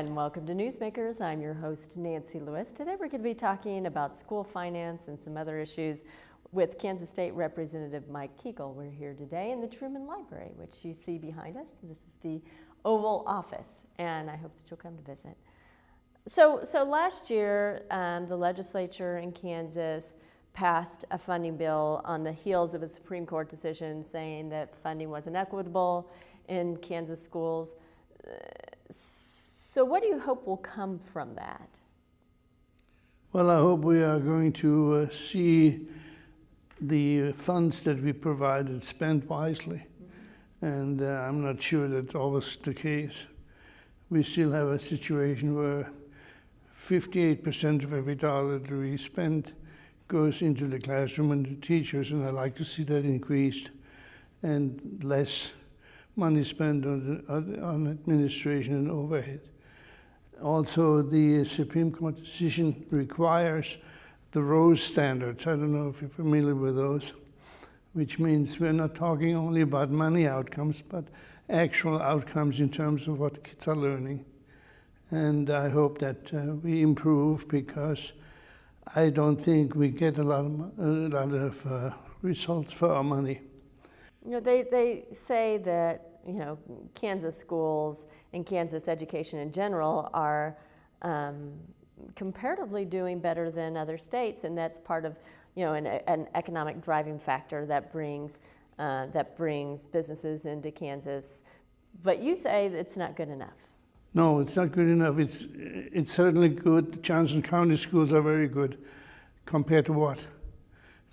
and welcome to Newsmakers. I'm your host, Nancy Lewis. Today we're going to be talking about school finance and some other issues with Kansas State Representative Mike Kiegerl. We're here today in the Truman Library, which you see behind us. This is the Oval Office, and I hope that you'll come to visit. So last year, the legislature in Kansas passed a funding bill on the heels of a Supreme Court decision saying that funding wasn't equitable in Kansas schools. So what do you hope will come from that? Well, I hope we are going to see the funds that we provided spent wisely. And I'm not sure that's always the case. We still have a situation where 58% of every dollar that we spend goes into the classroom and the teachers, and I'd like to see that increased and less money spent on administration and overhead. Also, the Supreme Court decision requires the Rose standards. I don't know if you're familiar with those, which means we're not talking only about money outcomes, but actual outcomes in terms of what kids are learning. And I hope that we improve, because I don't think we get a lot of results for our money. You know, they say that, you know, Kansas schools and Kansas education in general are comparatively doing better than other states, and that's part of, you know, an economic driving factor that brings businesses into Kansas. But you say that it's not good enough. No, it's not good enough. It's certainly good. The Johnson County schools are very good. Compared to what?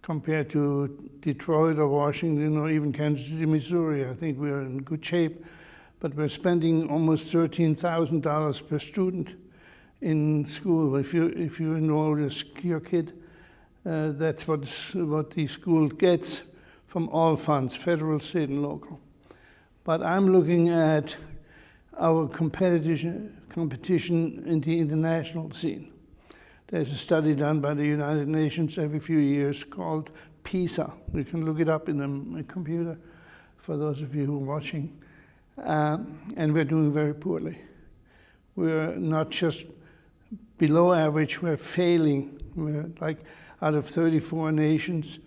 Compared to Detroit or Washington or even Kansas City, Missouri, I think we're in good shape. But we're spending almost $13,000 per student in school. If you enroll your kid, that's what the school gets from all funds, federal, state, and local. But I'm looking at our competition in the international scene. There's a study done by the United Nations every few years called PISA. You can look it up in the computer for those of you who are watching. And we're doing very poorly. We're not just below average, we're failing. We're like, out of 34 nations,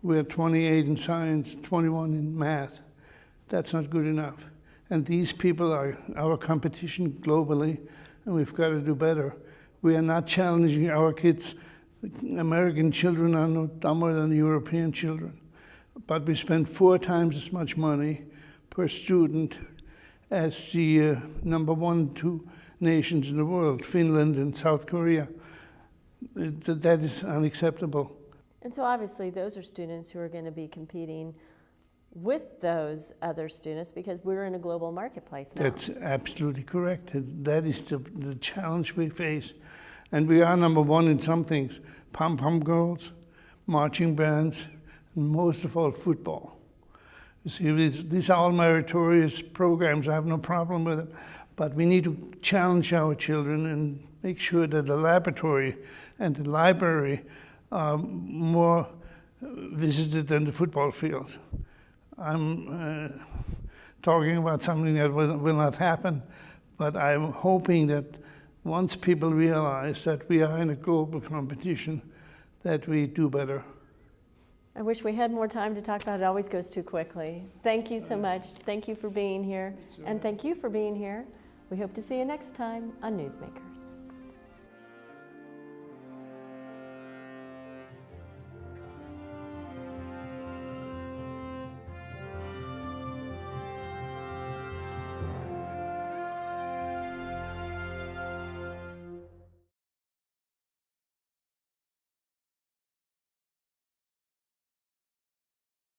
we're 28 in science, 21 in math. That's not good enough. And these people are our competition globally, and we've got to do better. We are not challenging our kids. American children are no dumber than European children, but we spend 4 times as much money per student as the number 1 and 2 nations in the world, Finland and South Korea. That is unacceptable. And so obviously those are students who are going to be competing with those other students, because we're in a global marketplace now. That's absolutely correct. That is the challenge we face. And we are number 1 in some things: pom-pom girls, marching bands, and most of all, football. You see, these are all meritorious programs. I have no problem with them. But we need to challenge our children and make sure that the laboratory and the library are more visited than the football field. I'm talking about something that will not happen, but I'm hoping that once people realize that we are in a global competition, that we do better. I wish we had more time to talk about it. It always goes too quickly. Thank you so much. Thank you for being here. And thank you for being here. We hope to see you next time on Newsmakers.